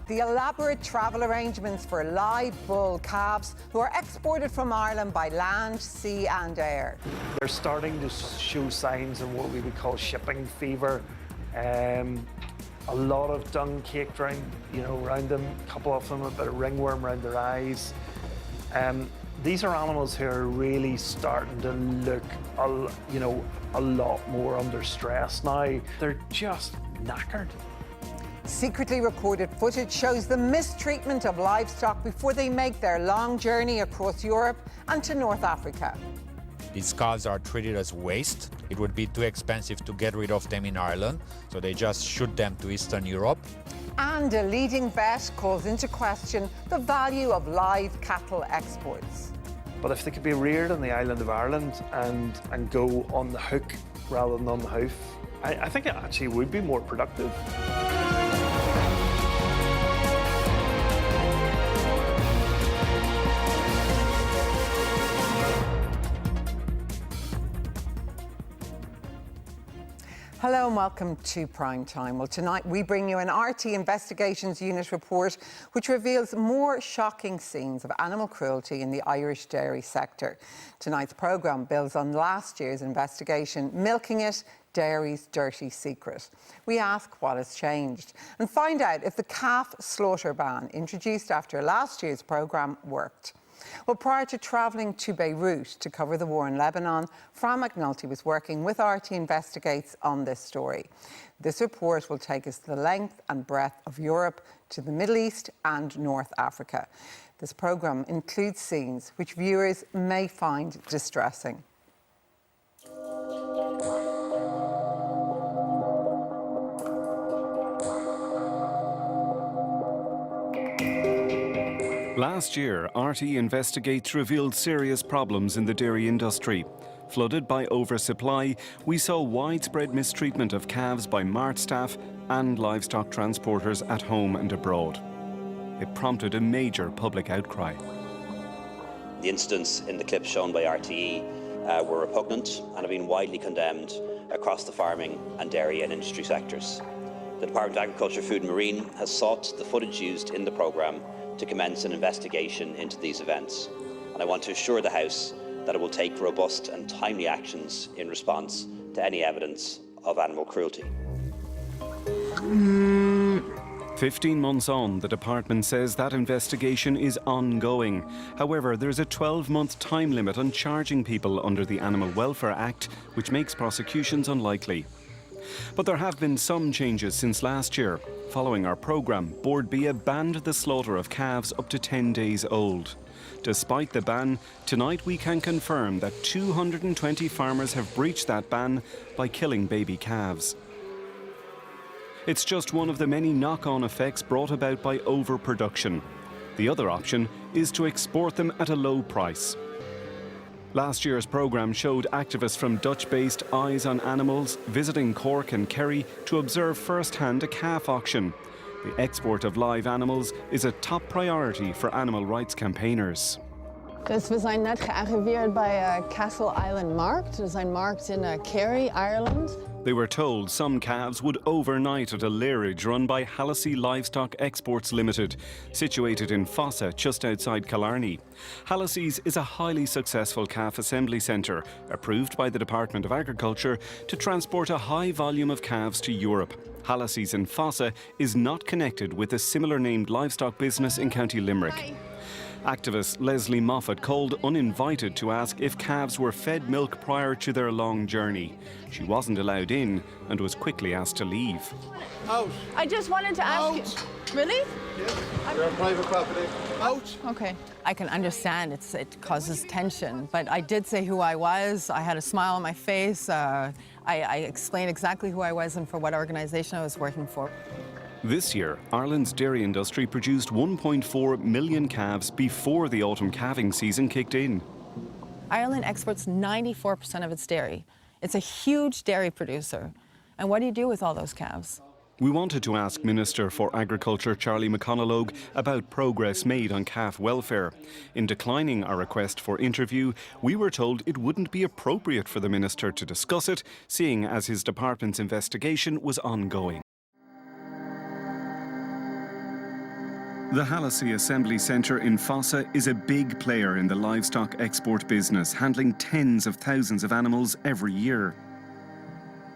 The elaborate travel arrangements for live bull calves who are exported from Ireland by land, sea and air. They're starting to show signs of what we would call shipping fever. A lot of dung caked around, around them. A couple of them a bit of ringworm around their eyes. These are animals who are really starting to look, a lot more under stress now. They're just knackered. Secretly recorded footage shows the mistreatment of livestock before they make their long journey across Europe and to North Africa. These calves are treated as waste. It would be too expensive to get rid of them in Ireland, so they just shoot them to Eastern Europe. And a leading vet calls into question the value of live cattle exports. But if they could be reared on the island of Ireland and go on the hook rather than on the hoof, I think it actually would be more productive. Hello and welcome to Prime Time. Well, tonight we bring you an RTÉ Investigations Unit report which reveals more shocking scenes of animal cruelty in the Irish dairy sector. Tonight's programme builds on last year's investigation, Milking It, Dairy's Dirty Secret. We ask what has changed and find out if the calf slaughter ban introduced after last year's programme worked. Well, prior to travelling to Beirut to cover the war in Lebanon, Fran McNulty was working with RTÉ Investigates on this story. This report will take us the length and breadth of Europe to the Middle East and North Africa. This programme includes scenes which viewers may find distressing. Last year, RTÉ Investigates revealed serious problems in the dairy industry. Flooded by oversupply, we saw widespread mistreatment of calves by mart staff and livestock transporters at home and abroad. It prompted a major public outcry. The incidents in the clips shown by RTE were repugnant and have been widely condemned across the farming and dairy and industry sectors. The Department of Agriculture, Food and Marine has sought the footage used in the programme to commence an investigation into these events. And I want to assure the House that it will take robust and timely actions in response to any evidence of animal cruelty. 15 months on, the department says that investigation is ongoing. However, there's a 12-month time limit on charging people under the Animal Welfare Act, which makes prosecutions unlikely. But there have been some changes since last year. Following our programme, Board Bia banned the slaughter of calves up to 10 days old. Despite the ban, tonight we can confirm that 220 farmers have breached that ban by killing baby calves. It's just one of the many knock-on effects brought about by overproduction. The other option is to export them at a low price. Last year's programme showed activists from Dutch-based Eyes on Animals visiting Cork and Kerry to observe first-hand a calf auction. The export of live animals is a top priority for animal rights campaigners. Dus we zijn net gearriveerd bij Castle Island Markt. We zijn markt in Kerry, Ireland. They were told some calves would overnight at a lairage run by Hallisey Livestock Exports Limited, situated in Fossa, just outside Killarney. Hallisey's is a highly successful calf assembly centre, approved by the Department of Agriculture to transport a high volume of calves to Europe. Hallisey's in Fossa is not connected with a similar named livestock business in County Limerick. Hi. Activist Leslie Moffat called uninvited to ask if calves were fed milk prior to their long journey. She wasn't allowed in and was quickly asked to leave. Out. I just wanted to ask you. Really? Yes. You're on private property. Out. Okay. I can understand it causes tension, but I did say who I was. I had a smile on my face. I explained exactly who I was and for what organisation I was working for. This year, Ireland's dairy industry produced 1.4 million calves before the autumn calving season kicked in. Ireland exports 94% of its dairy. It's a huge dairy producer. And what do you do with all those calves? We wanted to ask Minister for Agriculture Charlie McConalogue about progress made on calf welfare. In declining our request for interview, we were told it wouldn't be appropriate for the Minister to discuss it, seeing as his department's investigation was ongoing. The Hallisey Assembly Centre in Fossa is a big player in the livestock export business, handling tens of thousands of animals every year.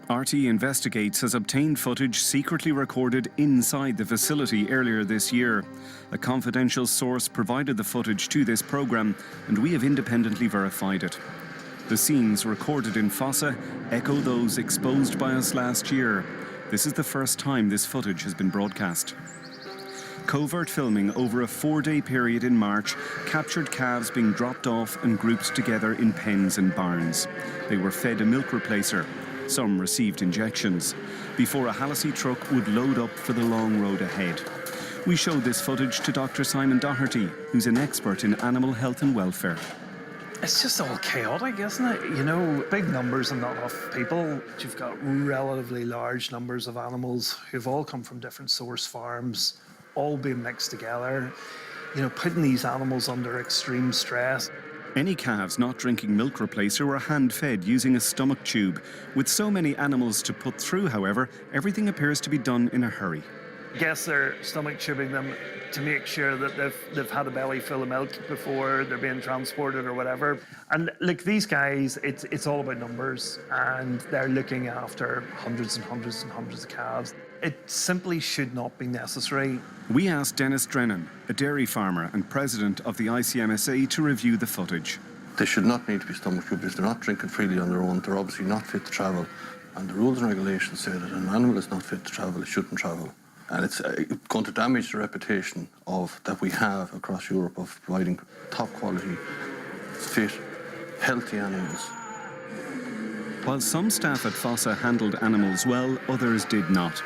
RTÉ Investigates has obtained footage secretly recorded inside the facility earlier this year. A confidential source provided the footage to this programme, and we have independently verified it. The scenes recorded in Fossa echo those exposed by us last year. This is the first time this footage has been broadcast. Covert filming over a 4-day period in March captured calves being dropped off and grouped together in pens and barns. They were fed a milk replacer. Some received injections, before a Hallisey truck would load up for the long road ahead. We showed this footage to Dr. Simon Doherty, who's an expert in animal health and welfare. It's just all chaotic, isn't it? You know, big numbers and not enough people. You've got relatively large numbers of animals who've all come from different source farms, all being mixed together. You know, putting these animals under extreme stress. Any calves not drinking milk replacer were hand-fed using a stomach tube. With so many animals to put through, however, everything appears to be done in a hurry. I guess they're stomach tubing them to make sure that they've had a belly full of milk before they're being transported or whatever. And look, these guys, it's all about numbers, and they're looking after hundreds and hundreds and hundreds of calves. It simply should not be necessary. We asked Dennis Drennan, a dairy farmer and president of the ICMSA, to review the footage. They should not need to be stomach tubed. If they're not drinking freely on their own, they're obviously not fit to travel. And the rules and regulations say that an animal is not fit to travel, it shouldn't travel. And it's going to damage the reputation that we have across Europe of providing top quality, fit, healthy animals. While some staff at Fossa handled animals well, others did not.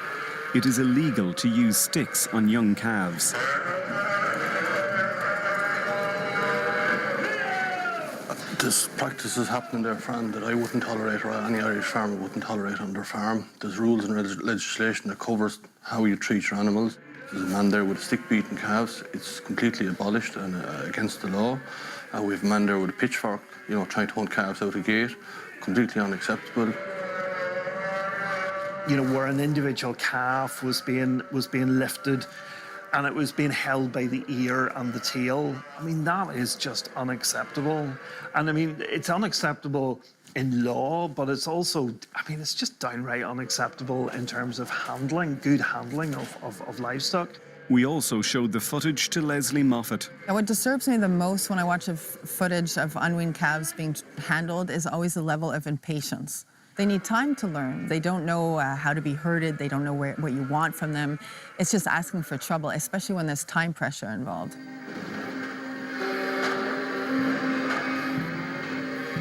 It is illegal to use sticks on young calves. There's practices happening there, Fran, that I wouldn't tolerate, or any Irish farmer wouldn't tolerate on their farm. There's rules and legislation that covers how you treat your animals. There's a man there with a stick beating calves. It's completely abolished and against the law. We have a man there with a pitchfork, you know, trying to hunt calves out of the gate. Completely unacceptable. You know, where an individual calf was being lifted and it was being held by the ear and the tail. I mean, that is just unacceptable. And I mean, it's unacceptable in law, but it's also, I mean, it's just downright unacceptable in terms of handling, good handling of livestock. We also showed the footage to Leslie Moffat. And what disturbs me the most when I watch footage of unweaned calves being handled is always the level of impatience. They need time to learn. They don't know how to be herded. They don't know what you want from them. It's just asking for trouble, especially when there's time pressure involved.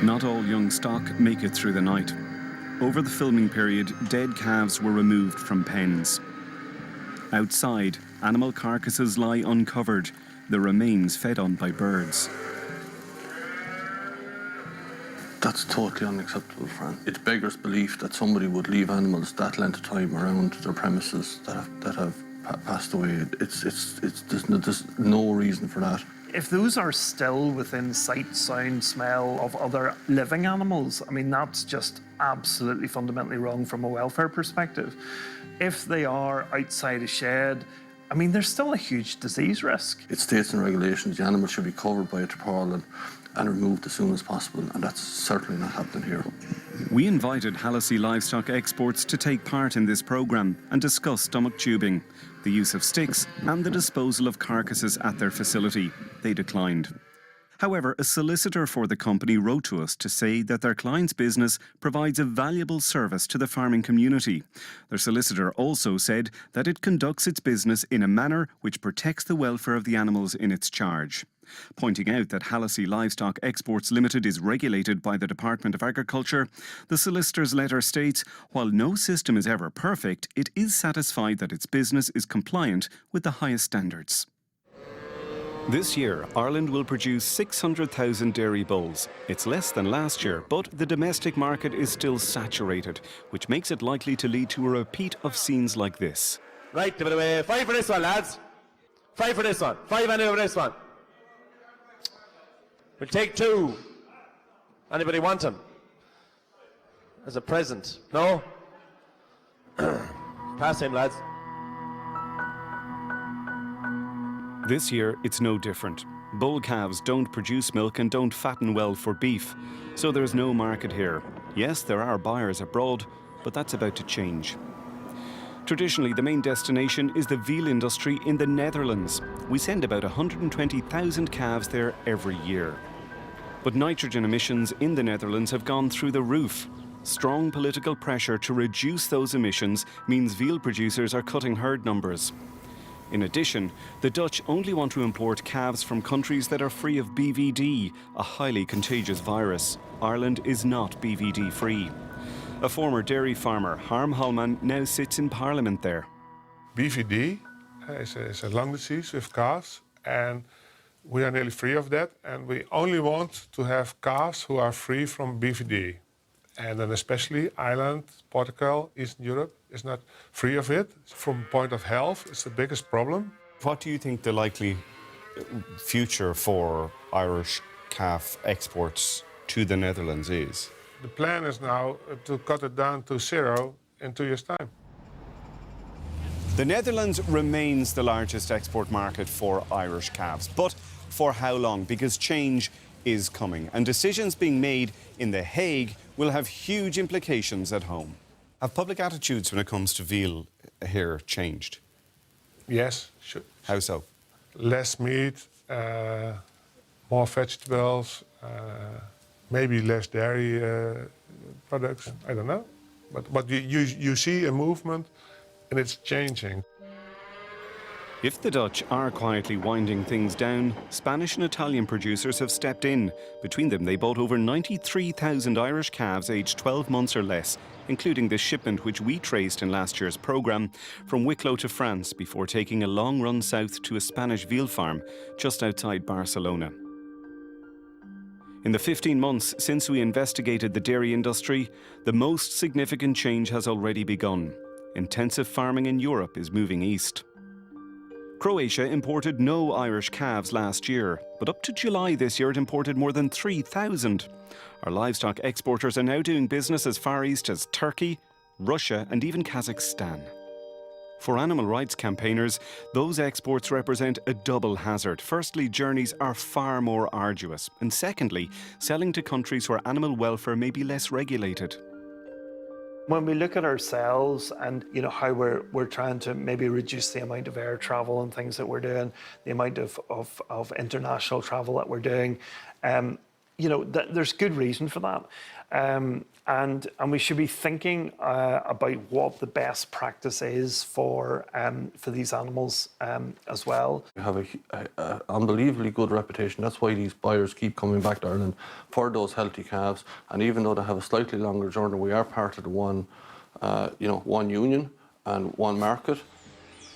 Not all young stock make it through the night. Over the filming period, dead calves were removed from pens. Outside, animal carcasses lie uncovered, the remains fed on by birds. That's totally unacceptable, Fran. It beggars belief that somebody would leave animals that length of time around their premises that have passed away. There's no reason for that. If those are still within sight, sound, smell of other living animals, I mean, that's just absolutely fundamentally wrong from a welfare perspective. If they are outside a shed, I mean, there's still a huge disease risk. It states in regulations the animal should be covered by a tarpaulin and removed as soon as possible, and that's certainly not happening here. We invited Hallisey livestock exports to take part in this programme and discuss stomach tubing, the use of sticks and the disposal of carcasses at their facility. They declined. However, a solicitor for the company wrote to us to say that their client's business provides a valuable service to the farming community. Their solicitor also said that it conducts its business in a manner which protects the welfare of the animals in its charge. Pointing out that Hallisey Livestock Exports Limited is regulated by the Department of Agriculture, the solicitor's letter states, while no system is ever perfect, it is satisfied that its business is compliant with the highest standards. This year, Ireland will produce 600,000 dairy bulls. It's less than last year, but the domestic market is still saturated, which makes it likely to lead to a repeat of scenes like this. Right, give it away. 5 for this one, lads. 5 for this one. 5 and over this one. We'll take 2. Anybody want them? As a present? No? Pass him, lads. This year, it's no different. Bull calves don't produce milk and don't fatten well for beef, so there's no market here. Yes, there are buyers abroad, but that's about to change. Traditionally, the main destination is the veal industry in the Netherlands. We send about 120,000 calves there every year. But nitrogen emissions in the Netherlands have gone through the roof. Strong political pressure to reduce those emissions means veal producers are cutting herd numbers. In addition, the Dutch only want to import calves from countries that are free of BVD, a highly contagious virus. Ireland is not BVD free. A former dairy farmer, Harm Hallman, now sits in Parliament there. BVD is a lung disease with calves, and we are nearly free of that, and we only want to have calves who are free from BVD. And then especially Ireland, Portugal, Eastern Europe is not free of it. From point of health, it's the biggest problem. What do you think the likely future for Irish calf exports to the Netherlands is? The plan is now to cut it down to 0 in 2 years' time. The Netherlands remains the largest export market for Irish calves. But for how long? Because change is coming, and decisions being made in The Hague will have huge implications at home. Have public attitudes when it comes to veal here changed? Yes. Sure. How so? Less meat, more vegetables, maybe less dairy products. I don't know. But you see a movement, and it's changing. If the Dutch are quietly winding things down, Spanish and Italian producers have stepped in. Between them, they bought over 93,000 Irish calves aged 12 months or less, including the shipment which we traced in last year's programme from Wicklow to France before taking a long run south to a Spanish veal farm just outside Barcelona. In the 15 months since we investigated the dairy industry, the most significant change has already begun. Intensive farming in Europe is moving east. Croatia imported no Irish calves last year, but up to July this year it imported more than 3,000. Our livestock exporters are now doing business as far east as Turkey, Russia and even Kazakhstan. For animal rights campaigners, those exports represent a double hazard. Firstly, journeys are far more arduous, and secondly, selling to countries where animal welfare may be less regulated. When we look at ourselves and how we're trying to maybe reduce the amount of air travel and things that we're doing, the amount of international travel that we're doing, there's good reason for that. And we should be thinking about what the best practice is for these animals as well. We have an unbelievably good reputation. That's why these buyers keep coming back to Ireland for those healthy calves. And even though they have a slightly longer journey, we are part of the one union and one market.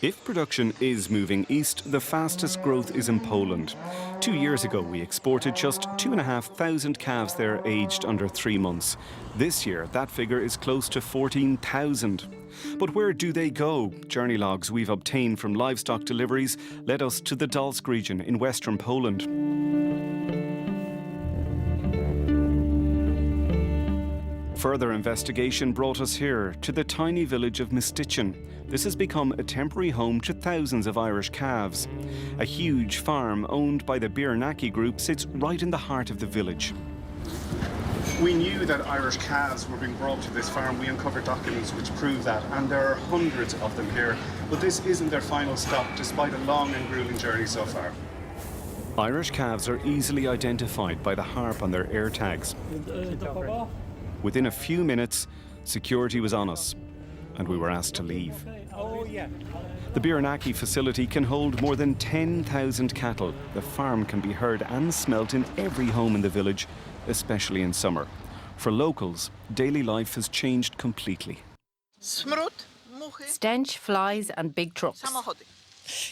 If production is moving east, the fastest growth is in Poland. 2 years ago, we exported just 2,500 calves there aged under 3 months. This year, that figure is close to 14,000. But where do they go? Journey logs we've obtained from livestock deliveries led us to the Dolsk region in western Poland. Further investigation brought us here, to the tiny village of Mystyczyn. This has become a temporary home to thousands of Irish calves. A huge farm owned by the Biernacki Group sits right in the heart of the village. We knew that Irish calves were being brought to this farm. We uncovered documents which prove that, and there are hundreds of them here. But this isn't their final stop, despite a long and grueling journey so far. Irish calves are easily identified by the harp on their air tags. Within a few minutes, security was on us, and we were asked to leave. The Biernacki facility can hold more than 10,000 cattle. The farm can be heard and smelt in every home in the village, especially in summer. For locals, daily life has changed completely. Stench, flies and big trucks.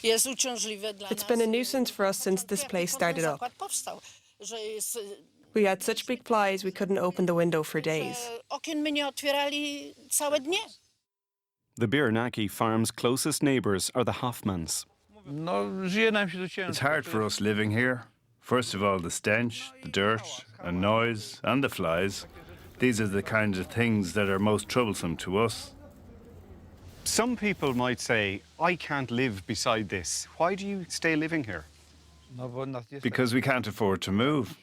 It's been a nuisance for us since this place started up. We had such big flies we couldn't open the window for days. The Biernacki farm's closest neighbours are the Hoffmans. It's hard for us living here. First of all, the stench, the dirt and noise and the flies. These are the kinds of things that are most troublesome to us. Some people might say, I can't live beside this. Why do you stay living here? Because we can't afford to move.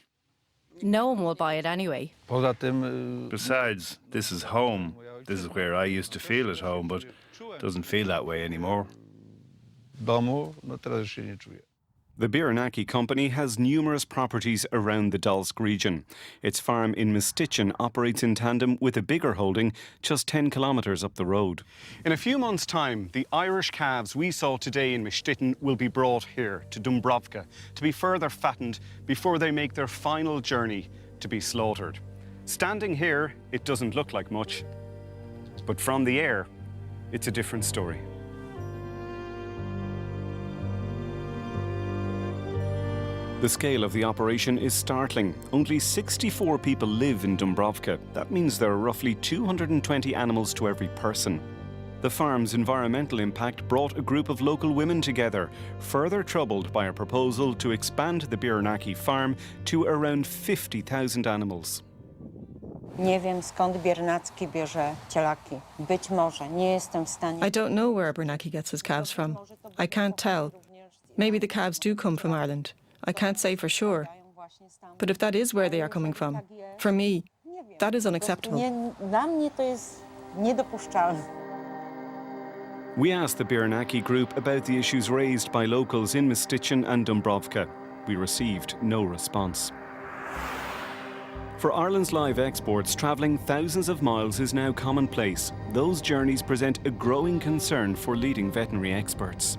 No one will buy it anyway. Besides, this is home. This is where I used to feel at home, but it doesn't feel that way anymore. The Biernacki company has numerous properties around the Dalsk region. Its farm in Mistitchen operates in tandem with a bigger holding just 10 kilometres up the road. In a few months' time, the Irish calves we saw today in Mistitchen will be brought here to Dubrovka to be further fattened before they make their final journey to be slaughtered. Standing here, it doesn't look like much, but from the air, it's a different story. The scale of the operation is startling. Only 64 people live in Dubrovka. That means there are roughly 220 animals to every person. The farm's environmental impact brought a group of local women together, further troubled by a proposal to expand the Biernacki farm to around 50,000 animals. Nie wiem, skąd Biernacki bierze cielaki. Być może, nie jestem w stanie. I don't know where Biernacki gets his calves from. I can't tell. Maybe the calves do come from Ireland. I can't say for sure. But if that is where they are coming from, for me, that is unacceptable. Dla mnie to jest niedopuszczalne. We asked the Biernacki group about the issues raised by locals in Mistitchen and Dubrovka. We received no response. For Ireland's live exports, travelling thousands of miles is now commonplace. Those journeys present a growing concern for leading veterinary experts.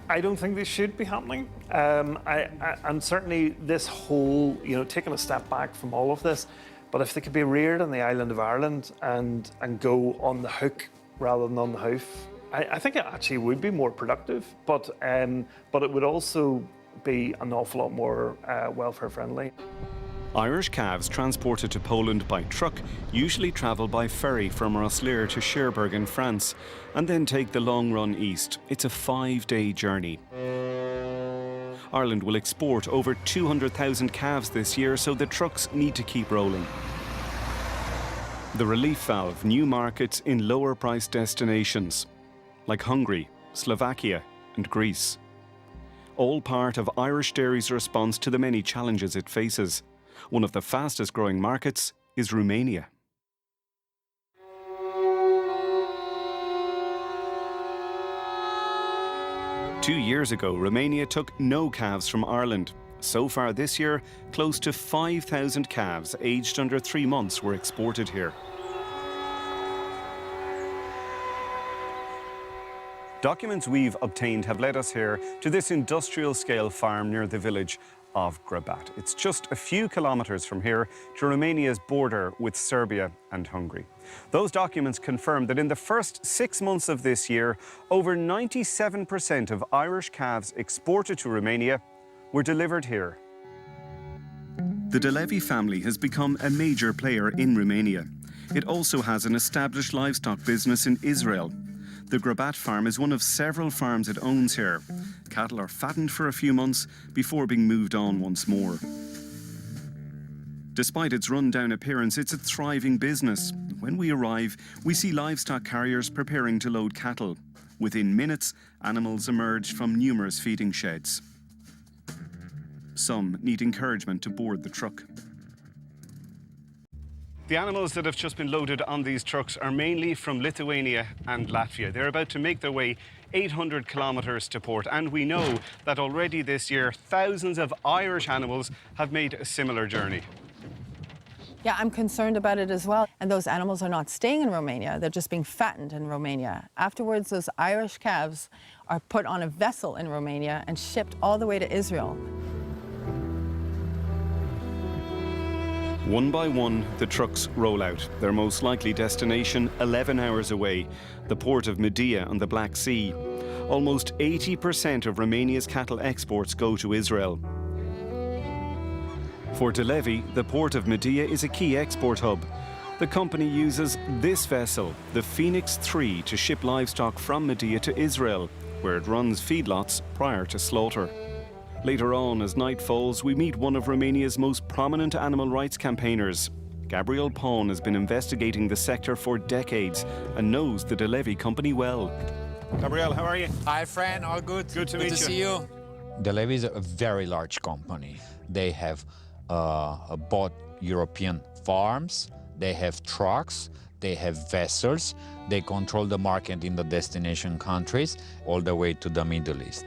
I don't think they should be happening. And certainly this whole, taking a step back from all of this, but if they could be reared on the island of Ireland and go on the hook rather than on the hoof, I think it actually would be more productive, but it would also be an awful lot more welfare friendly. Irish calves transported to Poland by truck usually travel by ferry from Rosslare to Cherbourg in France and then take the long run east. It's a 5-day journey. Ireland will export over 200,000 calves this year, so the trucks need to keep rolling. The relief valve, new markets in lower price destinations like Hungary, Slovakia and Greece. All part of Irish dairy's response to the many challenges it faces. One of the fastest growing markets is Romania. Two years ago, Romania took no calves from Ireland. So far this year, close to 5,000 calves aged under 3 months were exported here. Documents we've obtained have led us here to this industrial-scale farm near the village of Grabat. It's just a few kilometres from here to Romania's border with Serbia and Hungary. Those documents confirm that in the first 6 months of this year, over 97% of Irish calves exported to Romania were delivered here. The De Levy family has become a major player in Romania. It also has an established livestock business in Israel. The Grabat farm is one of several farms it owns here. Cattle are fattened for a few months before being moved on once more. Despite its run-down appearance, it's a thriving business. When we arrive, we see livestock carriers preparing to load cattle. Within minutes, animals emerge from numerous feeding sheds. Some need encouragement to board the truck. The animals that have just been loaded on these trucks are mainly from Lithuania and Latvia. They're about to make their way 800 kilometres to port, and we know that already this year thousands of Irish animals have made a similar journey. Yeah, I'm concerned about it as well. And those animals are not staying in Romania, they're just being fattened in Romania. Afterwards, those Irish calves are put on a vessel in Romania and shipped all the way to Israel. One by one, the trucks roll out. Their most likely destination, 11 hours away, the port of Medea on the Black Sea. Almost 80% of Romania's cattle exports go to Israel. For De Levy, the port of Medea is a key export hub. The company uses this vessel, the Phoenix 3, to ship livestock from Medea to Israel, where it runs feedlots prior to slaughter. Later on, as night falls, we meet one of Romania's most prominent animal rights campaigners. Gabrielle Pawn has been investigating the sector for decades and knows the De Levy company well. Gabrielle, how are you? Hi, Fran. All good. Good to meet you. See you. De Levy is a very large company. They have bought European farms, they have trucks, they have vessels, they control the market in the destination countries all the way to the Middle East.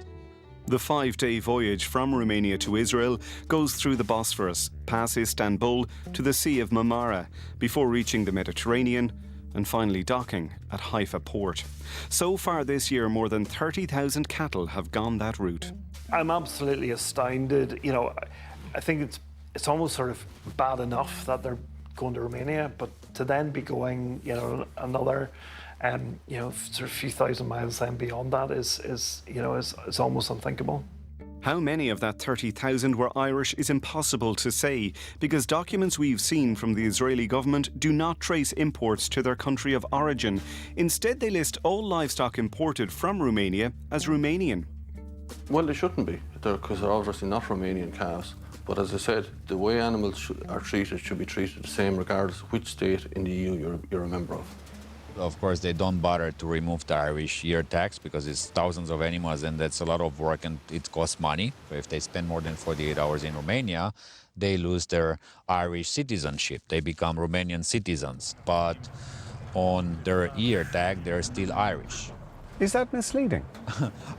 The 5-day voyage from Romania to Israel goes through the Bosphorus, past Istanbul to the Sea of Marmara, before reaching the Mediterranean and finally docking at Haifa port. So far this year, more than 30,000 cattle have gone that route. I'm absolutely astounded. You know, I think it's almost sort of bad enough that they're going to Romania, but to then be going, you know, another you know, sort of few thousand miles then beyond that is almost unthinkable. How many of that 30,000 were Irish is impossible to say, because documents we've seen from the Israeli government do not trace imports to their country of origin. Instead, they list all livestock imported from Romania as Romanian. Well, they shouldn't be, because they're obviously not Romanian calves. But as I said, the way animals are treated should be treated the same regardless of which state in the EU you're a member of. Of course, they don't bother to remove the Irish year tax because it's thousands of animals and that's a lot of work and it costs money. So if they spend more than 48 hours in Romania, they lose their Irish citizenship. They become Romanian citizens, but on their ear tag, they're still Irish. Is that misleading?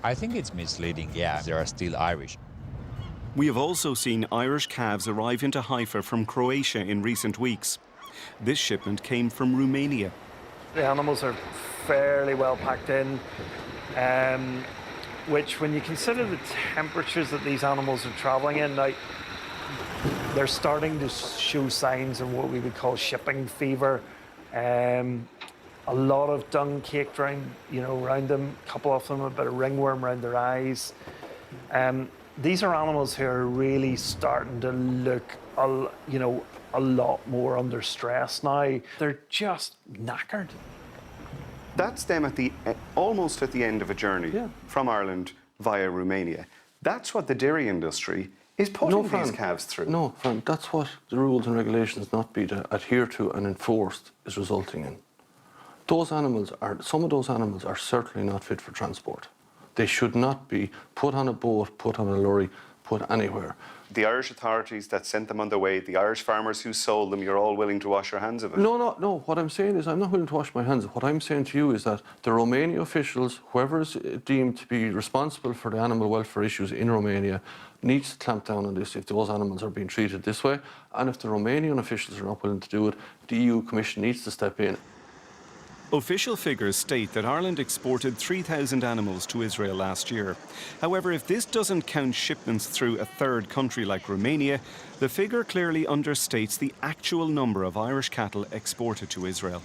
I think it's misleading, yeah. They are still Irish. We have also seen Irish calves arrive into Haifa from Croatia in recent weeks. This shipment came from Romania. The animals are fairly well packed in, which when you consider the temperatures that these animals are travelling in, now, they're starting to show signs of what we would call shipping fever. A lot of dung caked around, around them. A couple of them a bit of ringworm around their eyes. These are animals who are really starting to look, a lot more under stress now. They're just knackered. That's them almost at the end of a journey from Ireland via Romania. That's what the dairy industry is putting these calves through. No, Fran, that's what the rules and regulations not be adhered to and enforced is resulting in. Some of those animals are certainly not fit for transport. They should not be put on a boat, put on a lorry, put anywhere. The Irish authorities that sent them on their way, the Irish farmers who sold them, you're all willing to wash your hands of it? No. What I'm saying is I'm not willing to wash my hands. What I'm saying to you is that the Romanian officials, whoever is deemed to be responsible for the animal welfare issues in Romania, needs to clamp down on this if those animals are being treated this way. And if the Romanian officials are not willing to do it, the EU Commission needs to step in. Official figures state that Ireland exported 3,000 animals to Israel last year. However, if this doesn't count shipments through a third country like Romania, the figure clearly understates the actual number of Irish cattle exported to Israel.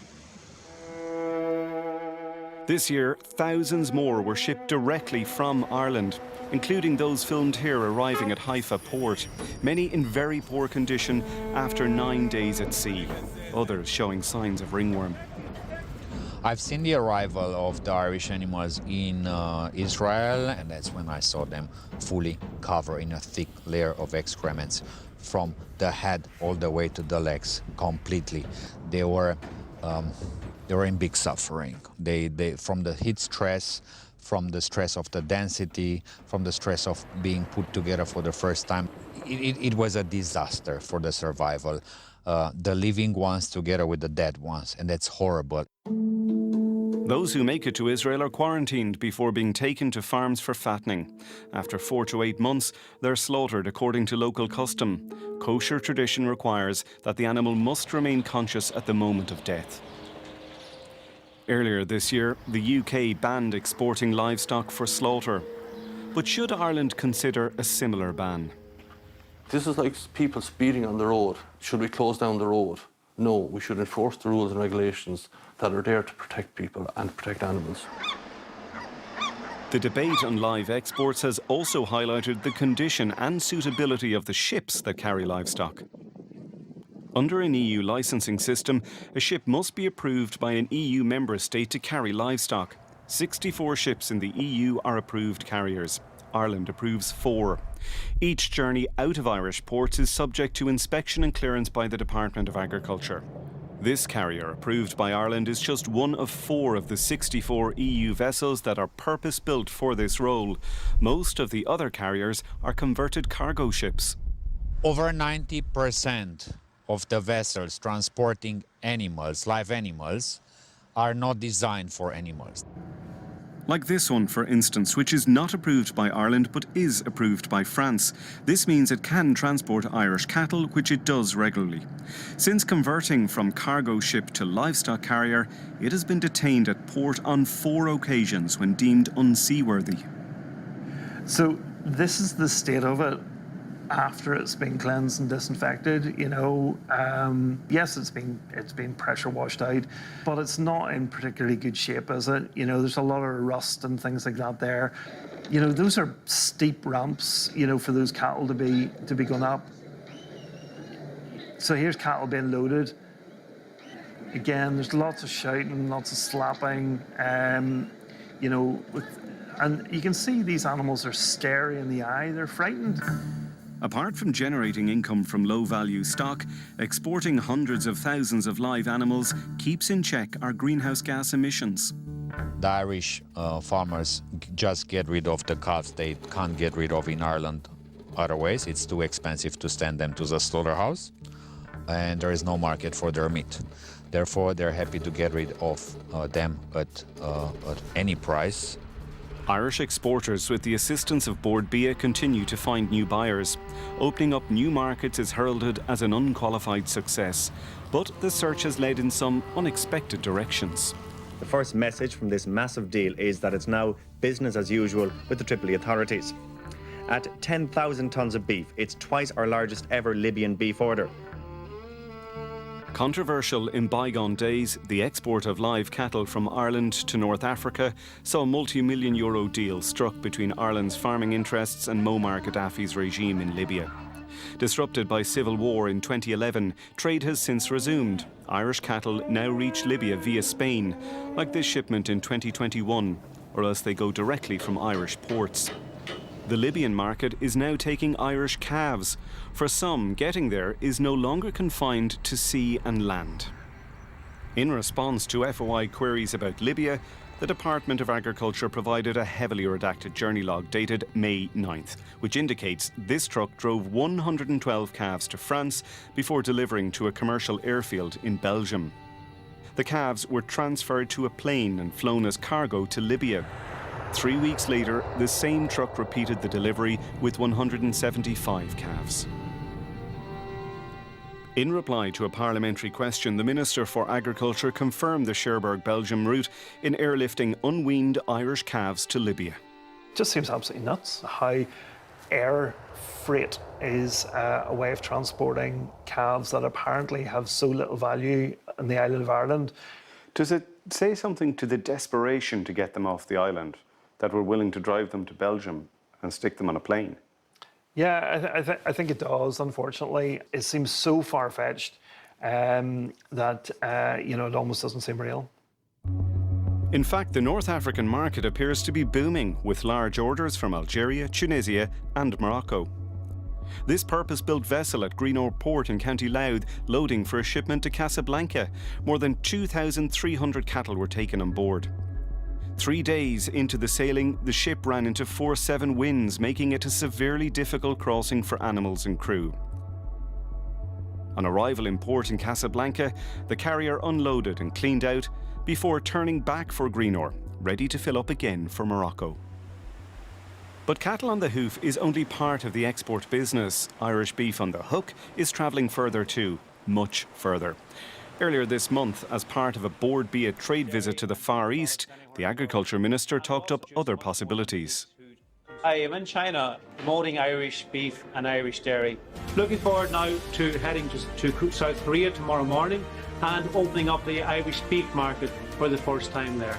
This year, thousands more were shipped directly from Ireland, including those filmed here arriving at Haifa port, many in very poor condition after 9 days at sea, others showing signs of ringworm. I've seen the arrival of the Irish animals in Israel, and that's when I saw them fully covered in a thick layer of excrements from the head all the way to the legs completely. They were in big suffering. They from the heat stress, from the stress of the density, from the stress of being put together for the first time. It was a disaster for the survival. The living ones together with the dead ones, and that's horrible. Those who make it to Israel are quarantined before being taken to farms for fattening. After 4 to 8 months, they're slaughtered according to local custom. Kosher tradition requires that the animal must remain conscious at the moment of death. Earlier this year, the UK banned exporting livestock for slaughter. But should Ireland consider a similar ban? This is like people speeding on the road. Should we close down the road? No, we should enforce the rules and regulations that are there to protect people and protect animals. The debate on live exports has also highlighted the condition and suitability of the ships that carry livestock. Under an EU licensing system, a ship must be approved by an EU member state to carry livestock. 64 ships in the EU are approved carriers. Ireland approves 4. Each journey out of Irish ports is subject to inspection and clearance by the Department of Agriculture. This carrier, approved by Ireland, is just one of 4 of the 64 EU vessels that are purpose-built for this role. Most of the other carriers are converted cargo ships. Over 90% of the vessels transporting animals, live animals, are not designed for animals. Like this one, for instance, which is not approved by Ireland but is approved by France. This means it can transport Irish cattle, which it does regularly. Since converting from cargo ship to livestock carrier, it has been detained at port on 4 occasions when deemed unseaworthy. So this is the state of it after it's been cleansed and disinfected. You know, yes, it's been pressure washed out, but it's not in particularly good shape, is it? You know, there's a lot of rust and things like that there. You know, those are steep ramps, you know, for those cattle to be going up. So here's cattle being loaded. Again, there's lots of shouting, lots of slapping, you know, and you can see these animals are scary in the eye, they're frightened. Apart from generating income from low-value stock, exporting hundreds of thousands of live animals keeps in check our greenhouse gas emissions. The Irish farmers just get rid of the calves they can't get rid of in Ireland other ways. It's too expensive to send them to the slaughterhouse, and there is no market for their meat. Therefore, they're happy to get rid of them at any price. Irish exporters, with the assistance of Bord Bia, continue to find new buyers. Opening up new markets is heralded as an unqualified success, but the search has led in some unexpected directions. The first message from this massive deal is that it's now business as usual with the Tripoli authorities. At 10,000 tonnes of beef, it's twice our largest ever Libyan beef order. Controversial in bygone days, the export of live cattle from Ireland to North Africa saw a multi-million euro deal struck between Ireland's farming interests and Muammar Gaddafi's regime in Libya. Disrupted by civil war in 2011, trade has since resumed. Irish cattle now reach Libya via Spain, like this shipment in 2021, or else they go directly from Irish ports. The Libyan market is now taking Irish calves. For some, getting there is no longer confined to sea and land. In response to FOI queries about Libya, the Department of Agriculture provided a heavily redacted journey log dated May 9th, which indicates this truck drove 112 calves to France before delivering to a commercial airfield in Belgium. The calves were transferred to a plane and flown as cargo to Libya. 3 weeks later, the same truck repeated the delivery with 175 calves. In reply to a parliamentary question, the Minister for Agriculture confirmed the Cherbourg, Belgium route in airlifting unweaned Irish calves to Libya. It just seems absolutely nuts how air freight is a way of transporting calves that apparently have so little value in the island of Ireland. Does it say something to the desperation to get them off the island, that we're willing to drive them to Belgium and stick them on a plane? Yeah, I think it does, unfortunately. It seems so far-fetched that, you know, it almost doesn't seem real. In fact, the North African market appears to be booming, with large orders from Algeria, Tunisia and Morocco. This purpose-built vessel at Greenore Port in County Louth loading for a shipment to Casablanca. More than 2,300 cattle were taken on board. 3 days into the sailing, the ship ran into force-7 winds, making it a severely difficult crossing for animals and crew. On arrival in port in Casablanca, the carrier unloaded and cleaned out before turning back for Greenore, ready to fill up again for Morocco. But cattle on the hoof is only part of the export business. Irish beef on the hook is travelling further too, much further. Earlier this month, as part of a Bord Bia trade visit to the Far East, the Agriculture Minister talked up other possibilities. I am in China promoting Irish beef and Irish dairy. Looking forward now to heading to South Korea tomorrow morning and opening up the Irish beef market for the first time there.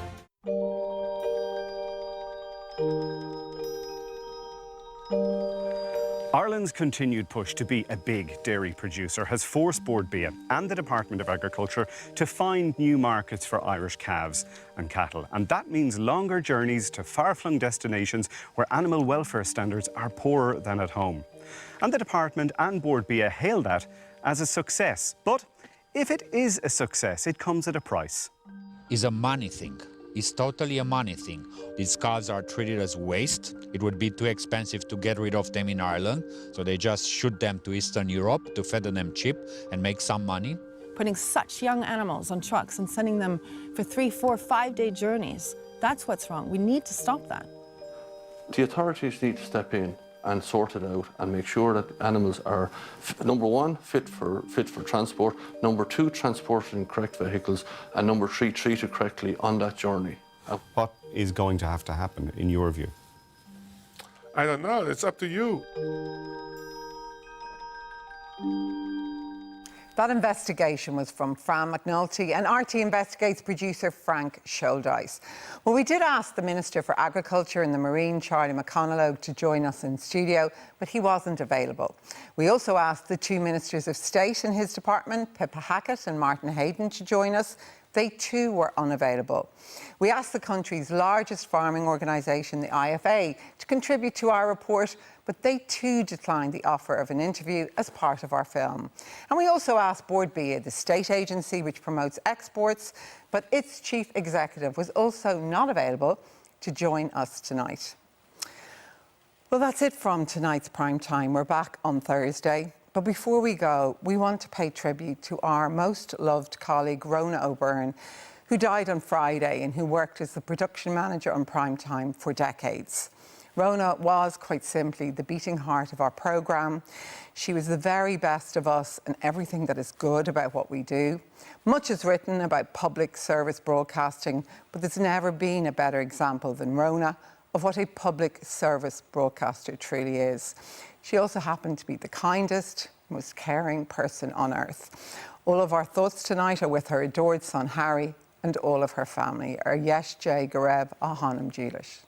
Ireland's continued push to be a big dairy producer has forced Bord Bia and the Department of Agriculture to find new markets for Irish calves and cattle. And that means longer journeys to far-flung destinations where animal welfare standards are poorer than at home. And the department and Bord Bia hail that as a success. But if it is a success, it comes at a price. It's a money thing. It's totally a money thing. These calves are treated as waste. It would be too expensive to get rid of them in Ireland, so they just shoot them to Eastern Europe to feed them cheap and make some money. Putting such young animals on trucks and sending them for 3, 4, 5-day journeys, that's what's wrong. We need to stop that. The authorities need to step in and sort it out and make sure that animals are, number one, fit for transport, number two, transported in correct vehicles, and number three, treated correctly on that journey. What is going to have to happen, in your view? I don't know, it's up to you. That investigation was from Fran McNulty and RTÉ Investigates producer Frank Shouldice. Well, we did ask the Minister for Agriculture and the Marine, Charlie McConalogue, to join us in studio, but he wasn't available. We also asked the two Ministers of State in his department, Pippa Hackett and Martin Hayden, to join us. They too were unavailable. We asked the country's largest farming organisation, the IFA, to contribute to our report, but they too declined the offer of an interview as part of our film. And we also asked Bord Bia, the state agency which promotes exports, but its chief executive was also not available to join us tonight. Well, that's it from tonight's Prime Time. We're back on Thursday. But before we go, we want to pay tribute to our most loved colleague, Rona O'Byrne, who died on Friday and who worked as the production manager on Prime Time for decades. Rona was, quite simply, the beating heart of our programme. She was the very best of us and everything that is good about what we do. Much is written about public service broadcasting, but there's never been a better example than Rona of what a public service broadcaster truly is. She also happened to be the kindest, most caring person on earth. All of our thoughts tonight are with her adored son Harry and all of her family. Ar yesh J Gareb Ahanam Jeelish.